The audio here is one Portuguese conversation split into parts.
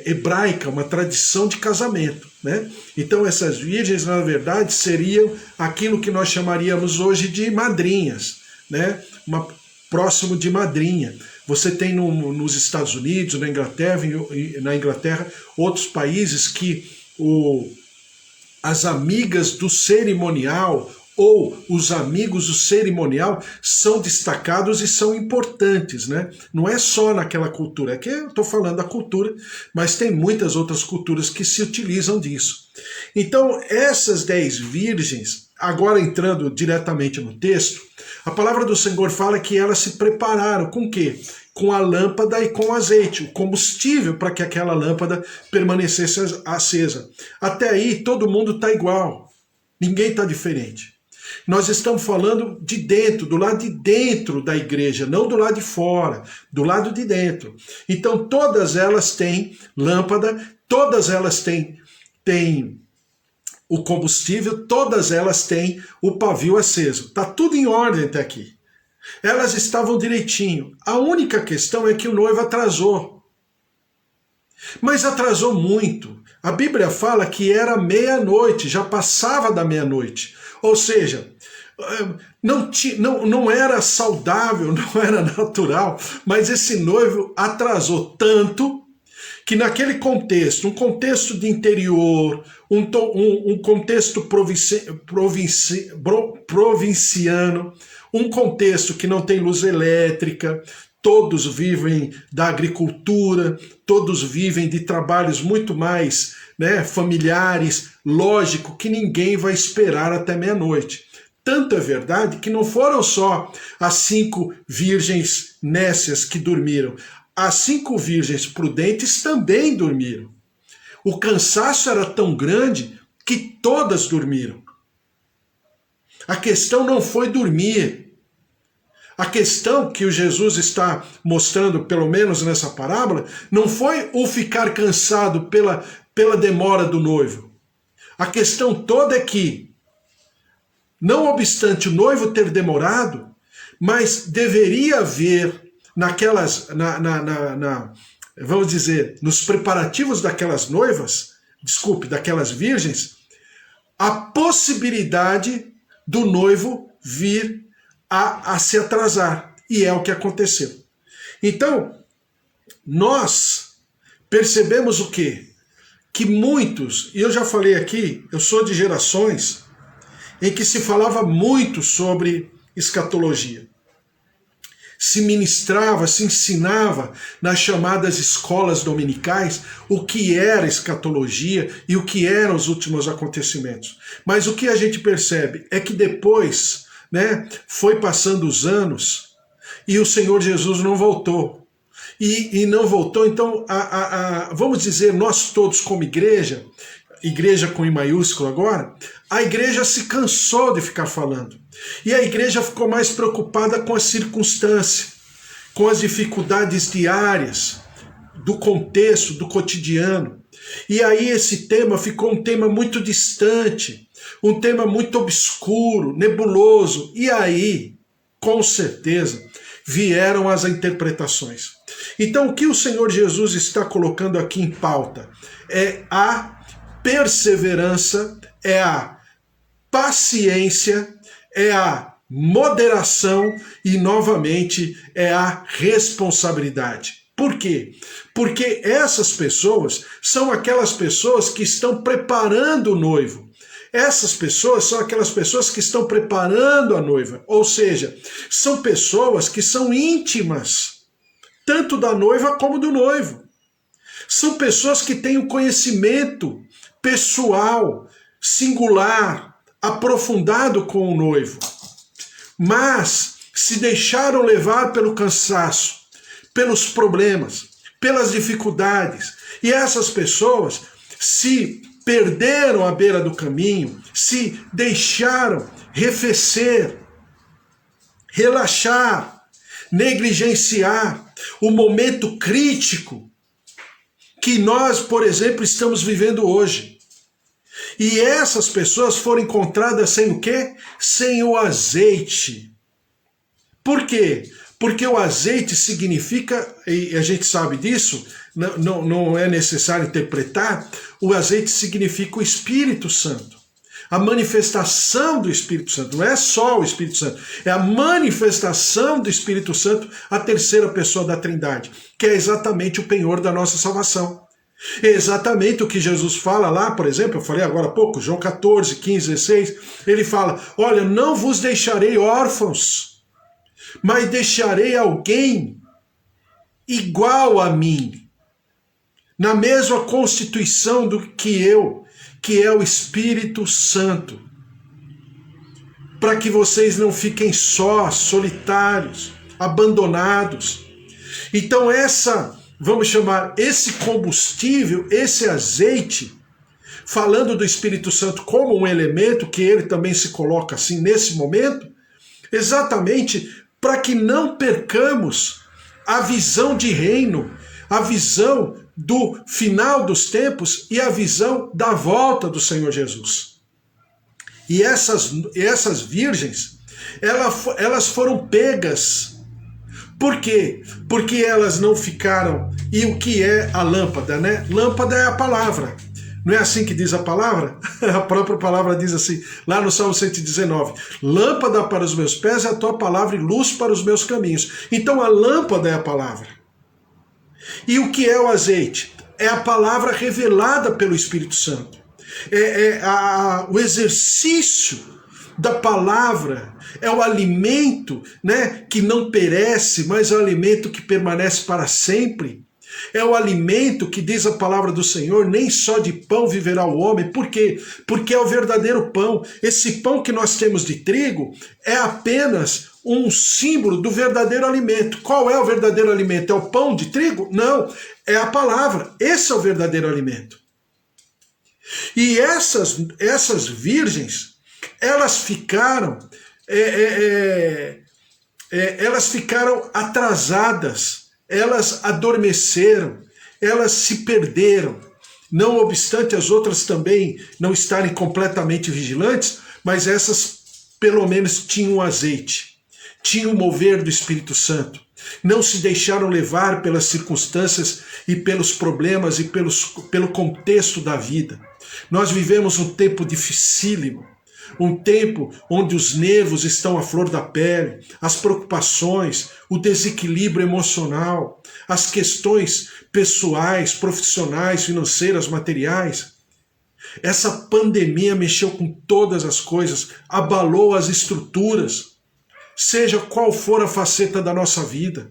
hebraica, uma tradição de casamento, né? Então essas virgens, na verdade, seriam aquilo que nós chamaríamos hoje de madrinhas, né? Próximo de madrinha. Você tem nos Estados Unidos, na Inglaterra, outros países que as amigas do cerimonial ou os amigos do cerimonial são destacados e são importantes, né? Não é só naquela cultura, é que eu estou falando da cultura, mas tem muitas outras culturas que se utilizam disso. Então, essas 10 virgens, agora entrando diretamente no texto, a palavra do Senhor fala que elas se prepararam com o quê? Com a lâmpada e com azeite, o combustível para que aquela lâmpada permanecesse acesa. Até aí, todo mundo está igual, ninguém está diferente. Nós estamos falando de dentro, do lado de dentro da igreja, não do lado de fora, do lado de dentro. Então todas elas têm lâmpada, todas elas têm o combustível, todas elas têm o pavio aceso. Está tudo em ordem até aqui. Elas estavam direitinho. A única questão é que o noivo atrasou. Mas atrasou muito. A Bíblia fala que era meia-noite, já passava da meia-noite. Ou seja, não era saudável, não era natural, mas esse noivo atrasou tanto que naquele contexto, um contexto de interior, um contexto provinciano, um contexto que não tem luz elétrica, todos vivem da agricultura, todos vivem de trabalhos muito mais, né, familiares, lógico que ninguém vai esperar até meia-noite. Tanto é verdade que não foram só as 5 virgens nécias que dormiram, as 5 virgens prudentes também dormiram. O cansaço era tão grande que todas dormiram. A questão não foi dormir. A questão que o Jesus está mostrando, pelo menos nessa parábola, não foi o ficar cansado pela demora do noivo. A questão toda é que, não obstante o noivo ter demorado, mas deveria haver vamos dizer, nos preparativos daquelas daquelas virgens, a possibilidade do noivo vir a se atrasar. E é o que aconteceu. Então, nós percebemos o quê? Que muitos, e eu já falei aqui, eu sou de gerações em que se falava muito sobre escatologia. Se ministrava, se ensinava nas chamadas escolas dominicais o que era escatologia e o que eram os últimos acontecimentos. Mas o que a gente percebe é que depois, né, foi passando os anos e o Senhor Jesus não voltou. E não voltou, então, vamos dizer, nós todos como igreja com I maiúsculo agora, a igreja se cansou de ficar falando. E a igreja ficou mais preocupada com a circunstância, com as dificuldades diárias, do contexto, do cotidiano. E aí esse tema ficou um tema muito distante, um tema muito obscuro, nebuloso. E aí, com certeza, vieram as interpretações. Então o que o Senhor Jesus está colocando aqui em pauta é a perseverança, é a paciência, é a moderação e, novamente, é a responsabilidade. Por quê? Porque essas pessoas são aquelas pessoas que estão preparando o noivo. Essas pessoas são aquelas pessoas que estão preparando a noiva. Ou seja, são pessoas que são íntimas, tanto da noiva como do noivo. São pessoas que têm um conhecimento pessoal, singular, aprofundado com o noivo, mas se deixaram levar pelo cansaço, pelos problemas, pelas dificuldades, e essas pessoas se perderam à beira do caminho, se deixaram arrefecer, relaxar, negligenciar o momento crítico que nós, por exemplo, estamos vivendo hoje. E essas pessoas foram encontradas sem o quê? Sem o azeite. Por quê? Porque o azeite significa, e a gente sabe disso, não é necessário interpretar, o azeite significa o Espírito Santo. A manifestação do Espírito Santo, não é só o Espírito Santo, é a manifestação do Espírito Santo, a terceira pessoa da Trindade, que é exatamente o penhor da nossa salvação. É exatamente o que Jesus fala lá, por exemplo, eu falei agora há pouco, João 14, 15, 16, ele fala, olha, não vos deixarei órfãos, mas deixarei alguém igual a mim, na mesma constituição do que eu, que é o Espírito Santo, para que vocês não fiquem sós, solitários, abandonados. Então vamos chamar esse combustível, esse azeite, falando do Espírito Santo como um elemento, que ele também se coloca assim nesse momento, exatamente para que não percamos a visão de reino, a visão do final dos tempos e a visão da volta do Senhor Jesus. E essas virgens, elas foram pegas. Por quê? Porque elas não ficaram... E o que é a lâmpada, né? Lâmpada é a palavra. Não é assim que diz a palavra? A própria palavra diz assim, lá no Salmo 119, lâmpada para os meus pés é a tua palavra e luz para os meus caminhos. Então a lâmpada é a palavra. E o que é o azeite? É a palavra revelada pelo Espírito Santo. O exercício da palavra, é o alimento, né, que não perece, mas é o alimento que permanece para sempre. É o alimento que diz a palavra do Senhor, nem só de pão viverá o homem. Por quê? Porque é o verdadeiro pão. Esse pão que nós temos de trigo é apenas um símbolo do verdadeiro alimento. Qual é o verdadeiro alimento? É o pão de trigo? Não, é a palavra. Esse é o verdadeiro alimento. E essas virgens, elas ficaram atrasadas, elas adormeceram, elas se perderam. Não obstante as outras também não estarem completamente vigilantes, mas essas pelo menos tinham azeite, tinham o mover do Espírito Santo. Não se deixaram levar pelas circunstâncias e pelos problemas e pelo contexto da vida. Nós vivemos um tempo dificílimo, um tempo onde os nervos estão à flor da pele, as preocupações, o desequilíbrio emocional, as questões pessoais, profissionais, financeiras, materiais. Essa pandemia mexeu com todas as coisas, abalou as estruturas, seja qual for a faceta da nossa vida.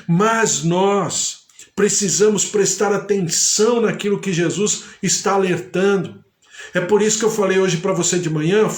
Mas nós precisamos prestar atenção naquilo que Jesus está alertando. É por isso que eu falei hoje para você de manhã,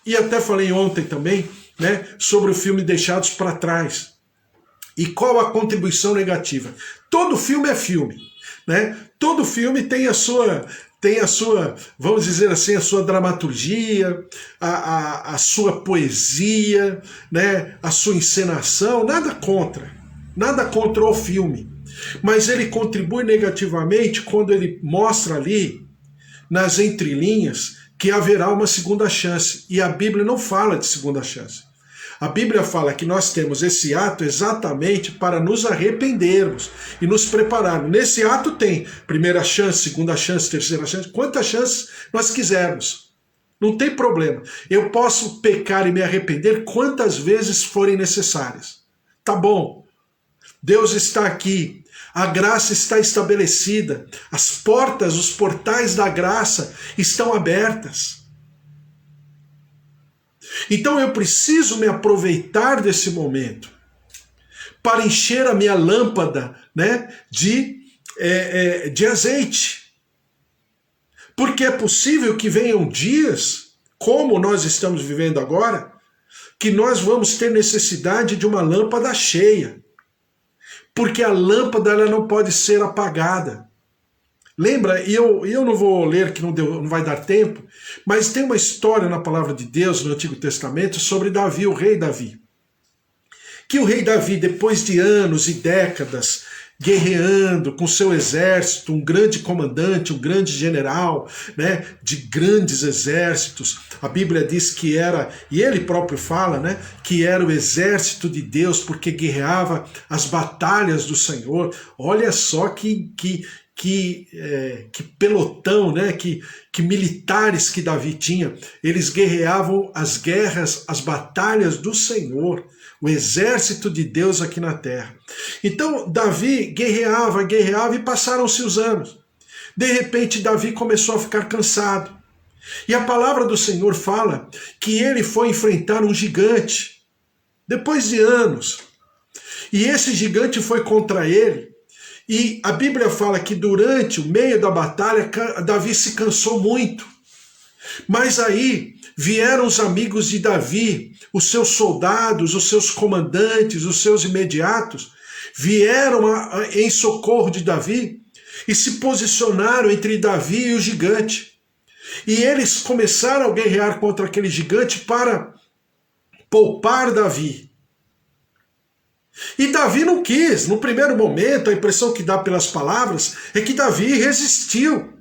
e até falei ontem também, né, sobre o filme Deixados para Trás. E qual a contribuição negativa? Todo filme é filme, né? Todo filme tem a sua, vamos dizer assim, a sua dramaturgia, a sua poesia, né, a sua encenação, nada contra o filme. Mas ele contribui negativamente quando ele mostra ali, nas entrelinhas, que haverá uma segunda chance. E a Bíblia não fala de segunda chance. A Bíblia fala que nós temos esse ato exatamente para nos arrependermos e nos prepararmos. Nesse ato tem primeira chance, segunda chance, terceira chance, quantas chances nós quisermos. Não tem problema. Eu posso pecar e me arrepender quantas vezes forem necessárias. Tá bom. Deus está aqui. A graça está estabelecida, as portas, os portais da graça estão abertas. Então eu preciso me aproveitar desse momento para encher a minha lâmpada, né, de azeite. Porque é possível que venham dias, como nós estamos vivendo agora, que nós vamos ter necessidade de uma lâmpada cheia. Porque a lâmpada ela não pode ser apagada. Lembra, e eu não vou ler que não vai dar tempo, mas tem uma história na palavra de Deus no Antigo Testamento sobre Davi, o rei Davi. Que o rei Davi, depois de anos e décadas guerreando com seu exército, um grande comandante, um grande general, né, de grandes exércitos. A Bíblia diz que era, e ele próprio fala, né, que era o exército de Deus, porque guerreava as batalhas do Senhor. Olha só que pelotão, né, que militares que Davi tinha. Eles guerreavam as guerras, as batalhas do Senhor, o exército de Deus aqui na terra. Então Davi guerreava e passaram-se os anos. De repente Davi começou a ficar cansado. E a palavra do Senhor fala que ele foi enfrentar um gigante, depois de anos. E esse gigante foi contra ele. E a Bíblia fala que durante o meio da batalha, Davi se cansou muito. Mas aí vieram os amigos de Davi, os seus soldados, os seus comandantes, os seus imediatos, vieram em socorro de Davi e se posicionaram entre Davi e o gigante. E eles começaram a guerrear contra aquele gigante para poupar Davi. E Davi não quis. No primeiro momento, a impressão que dá pelas palavras é que Davi resistiu.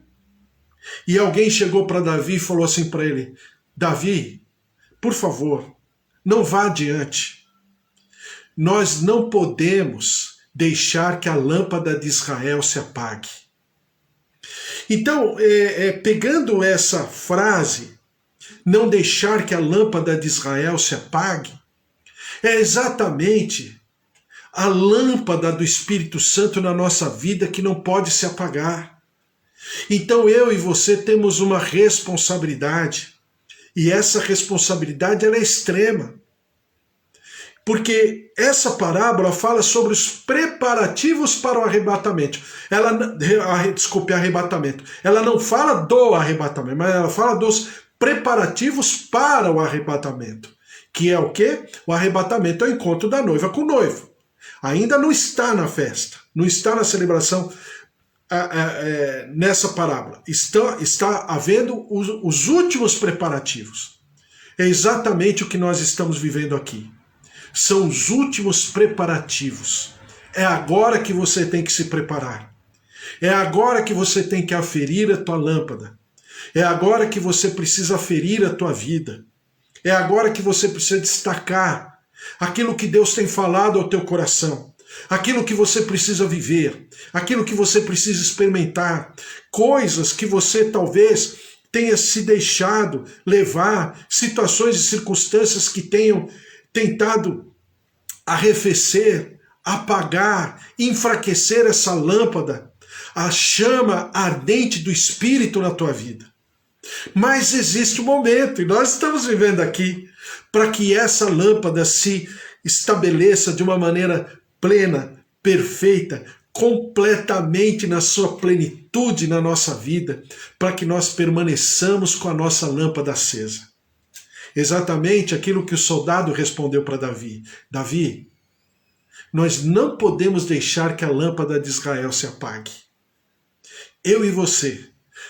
E alguém chegou para Davi e falou assim para ele: Davi, por favor, não vá adiante. Nós não podemos deixar que a lâmpada de Israel se apague. Então, pegando essa frase, não deixar que a lâmpada de Israel se apague, é exatamente a lâmpada do Espírito Santo na nossa vida que não pode se apagar. Então eu e você temos uma responsabilidade, e essa responsabilidade ela é extrema. Porque essa parábola fala sobre os preparativos para o arrebatamento. Arrebatamento. Ela não fala do arrebatamento, mas ela fala dos preparativos para o arrebatamento. Que é o quê? O arrebatamento é o encontro da noiva com o noivo. Ainda não está na festa, não está na celebração nessa parábola. Está havendo os últimos preparativos. É exatamente o que nós estamos vivendo aqui. São os últimos preparativos. É agora que você tem que se preparar. É agora que você tem que aferir a tua lâmpada. É agora que você precisa aferir a tua vida. É agora que você precisa destacar aquilo que Deus tem falado ao teu coração, aquilo que você precisa viver, aquilo que você precisa experimentar, coisas que você talvez tenha se deixado levar, situações e circunstâncias que tenham tentado arrefecer, apagar, enfraquecer essa lâmpada, a chama ardente do Espírito na tua vida. Mas existe um momento, e nós estamos vivendo aqui, para que essa lâmpada se estabeleça de uma maneira plena, perfeita, completamente na sua plenitude na nossa vida, para que nós permaneçamos com a nossa lâmpada acesa. Exatamente aquilo que o soldado respondeu para Davi. Davi, nós não podemos deixar que a lâmpada de Israel se apague. Eu e você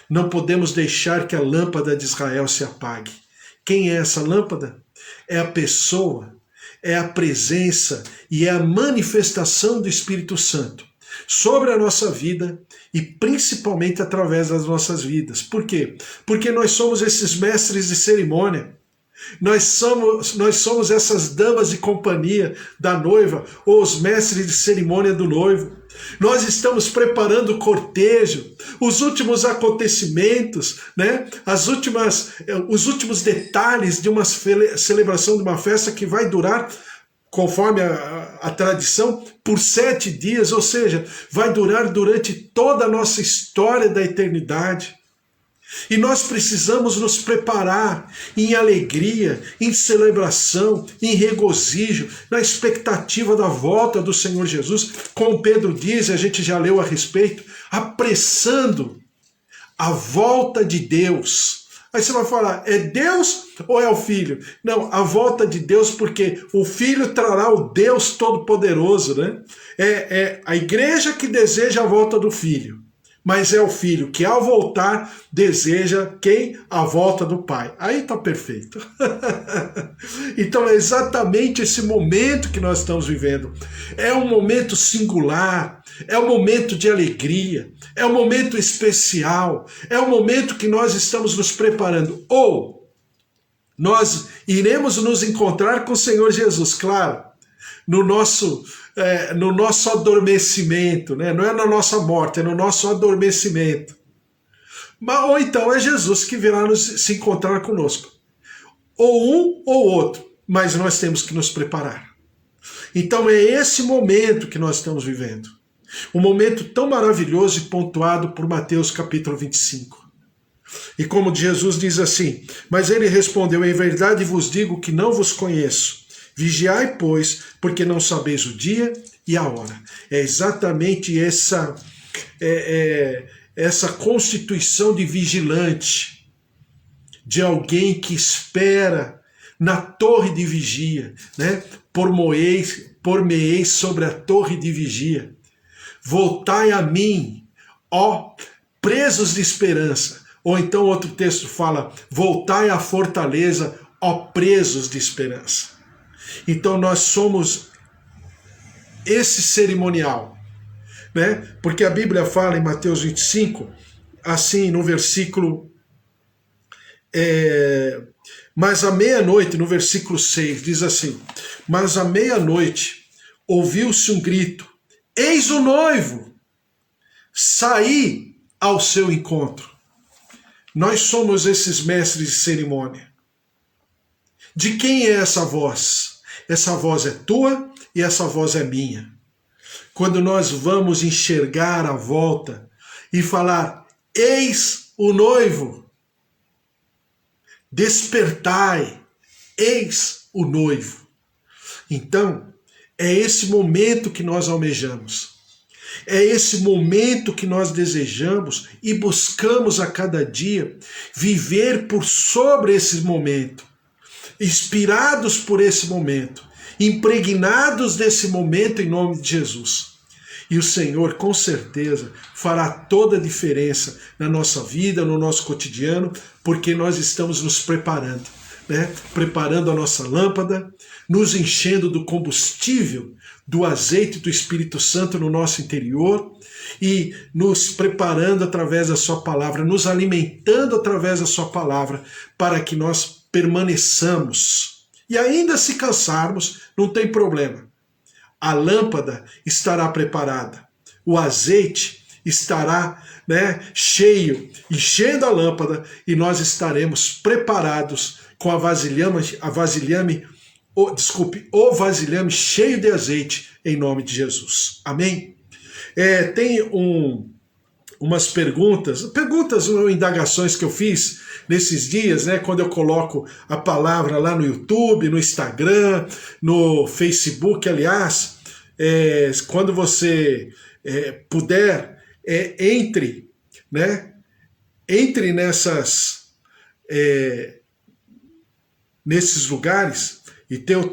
não podemos deixar que a lâmpada de Israel se apague. Quem é essa lâmpada? É a pessoa, é a presença e é a manifestação do Espírito Santo sobre a nossa vida e principalmente através das nossas vidas. Por quê? Porque nós somos esses mestres de cerimônia. Nós somos essas damas de companhia da noiva, ou os mestres de cerimônia do noivo. Nós estamos preparando o cortejo, os últimos acontecimentos, né? Os últimos detalhes de uma celebração de uma festa que vai durar, conforme a tradição, por 7 dias, ou seja, vai durar durante toda a nossa história da eternidade. E nós precisamos nos preparar em alegria, em celebração, em regozijo, na expectativa da volta do Senhor Jesus, como Pedro diz, e a gente já leu a respeito, apressando a volta de Deus. Aí você vai falar, é Deus ou é o Filho? Não, a volta de Deus, porque o Filho trará o Deus Todo-Poderoso, né? É a igreja que deseja a volta do Filho. mas é o filho que ao voltar deseja quem? A volta do pai. Aí está perfeito. Então é exatamente esse momento que nós estamos vivendo. É um momento singular, é um momento de alegria, é um momento especial, é um momento que nós estamos nos preparando. Ou nós iremos nos encontrar com o Senhor Jesus, claro, no nosso adormecimento, né? Não é na nossa morte, é no nosso adormecimento. Ou então é Jesus que virá se encontrar conosco. Ou um ou outro, mas nós temos que nos preparar. Então é esse momento que nós estamos vivendo. Um momento tão maravilhoso e pontuado por Mateus capítulo 25. E como Jesus diz assim, mas ele respondeu, em verdade vos digo que não vos conheço. Vigiai, pois, porque não sabeis o dia e a hora. É exatamente essa constituição de vigilante, de alguém que espera na torre de vigia, né? Por-me-eis sobre a torre de vigia. Voltai a mim, ó presos de esperança. Ou então outro texto fala, voltai à fortaleza, ó presos de esperança. Então nós somos esse cerimonial, né? Porque a Bíblia fala em Mateus 25, assim no versículo, mas à meia-noite, no versículo 6, diz assim, mas à meia-noite ouviu-se um grito, eis o noivo, saí ao seu encontro. Nós somos esses mestres de cerimônia. De quem é essa voz? Essa voz é tua e essa voz é minha. Quando nós vamos enxergar a volta e falar, eis o noivo, despertai, eis o noivo. Então, é esse momento que nós almejamos. É esse momento que nós desejamos e buscamos a cada dia viver por sobre esse momento, inspirados por esse momento, impregnados desse momento em nome de Jesus. E o Senhor, com certeza, fará toda a diferença na nossa vida, no nosso cotidiano, porque nós estamos nos preparando, né? Preparando a nossa lâmpada, nos enchendo do combustível, do azeite do Espírito Santo no nosso interior e nos preparando através da sua palavra, nos alimentando através da sua palavra, para que nós permaneçamos. E ainda se cansarmos, não tem problema. A lâmpada estará preparada, o azeite estará, né, cheio, enchendo a lâmpada, e nós estaremos preparados com o vasilhame cheio de azeite, em nome de Jesus. Amém? Tem umas perguntas ou indagações que eu fiz nesses dias, né, quando eu coloco a palavra lá no YouTube, no Instagram, no Facebook, aliás, quando você puder, entre nesses lugares e ter o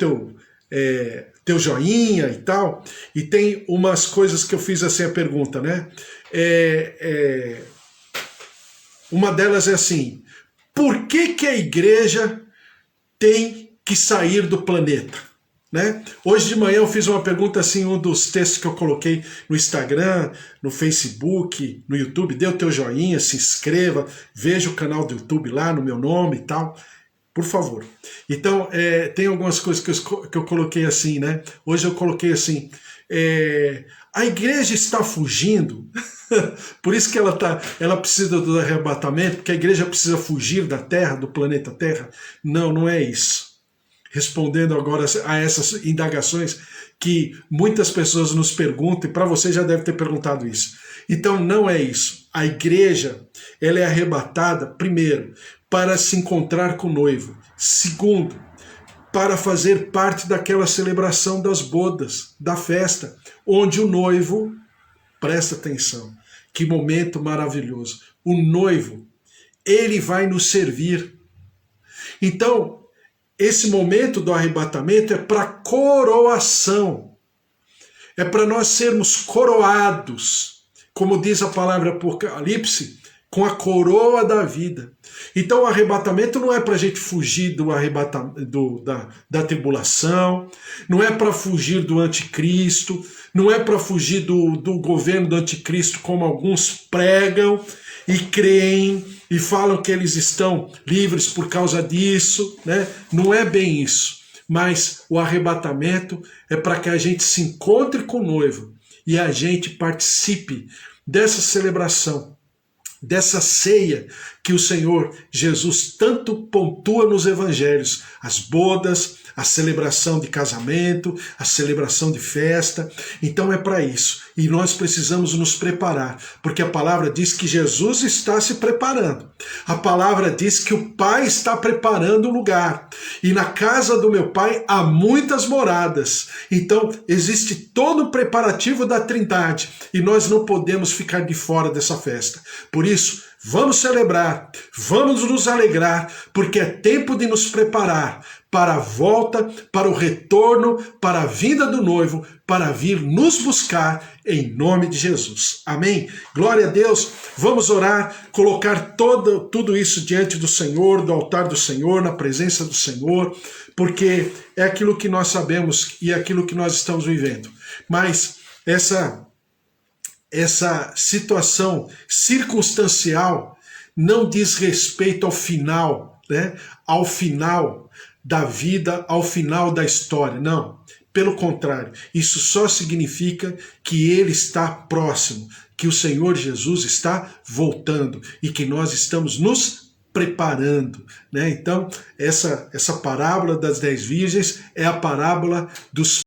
teu joinha e tal, e tem umas coisas que eu fiz assim a pergunta, né? Uma delas é assim, por que a igreja tem que sair do planeta? Né? Hoje de manhã eu fiz uma pergunta assim, um dos textos que eu coloquei no Instagram, no Facebook, no YouTube, dê o teu joinha, se inscreva, veja o canal do YouTube lá no meu nome e tal, por favor. Então, tem algumas coisas que eu coloquei assim, né? Hoje eu coloquei assim, a igreja está fugindo, por isso que ela precisa do arrebatamento, porque a igreja precisa fugir da Terra, do planeta Terra. Não, não é isso. Respondendo agora a essas indagações que muitas pessoas nos perguntam, e para você já deve ter perguntado isso. Então não é isso. A igreja, ela é arrebatada, primeiro, para se encontrar com o noivo. Segundo, para fazer parte daquela celebração das bodas, da festa, onde o noivo, presta atenção, que momento maravilhoso, o noivo, ele vai nos servir. Então, esse momento do arrebatamento é para coroação, é para nós sermos coroados como diz a palavra Apocalipse, com a coroa da vida. Então o arrebatamento não é para a gente fugir da tribulação, não é para fugir do anticristo, não é para fugir do governo do anticristo, como alguns pregam e creem e falam que eles estão livres por causa disso, né? Não é bem isso. Mas o arrebatamento é para que a gente se encontre com o noivo e a gente participe dessa celebração, dessa ceia que o Senhor Jesus tanto pontua nos evangelhos, as bodas, a celebração de casamento, a celebração de festa. Então é para isso. E nós precisamos nos preparar, porque a palavra diz que Jesus está se preparando. A palavra diz que o Pai está preparando o lugar. E na casa do meu Pai há muitas moradas. Então existe todo o preparativo da Trindade. E nós não podemos ficar de fora dessa festa. Por isso, vamos celebrar, vamos nos alegrar, porque é tempo de nos preparar para a volta, para o retorno, para a vinda do noivo, para vir nos buscar em nome de Jesus. Amém? Glória a Deus. Vamos orar, colocar tudo isso diante do Senhor, do altar do Senhor, na presença do Senhor, porque é aquilo que nós sabemos e é aquilo que nós estamos vivendo. Mas essa situação circunstancial não diz respeito ao final, né? Ao final da vida, ao final da história. Não, pelo contrário, isso só significa que Ele está próximo, que o Senhor Jesus está voltando e que nós estamos nos preparando, né? Então, essa parábola das 10 virgens é a parábola dos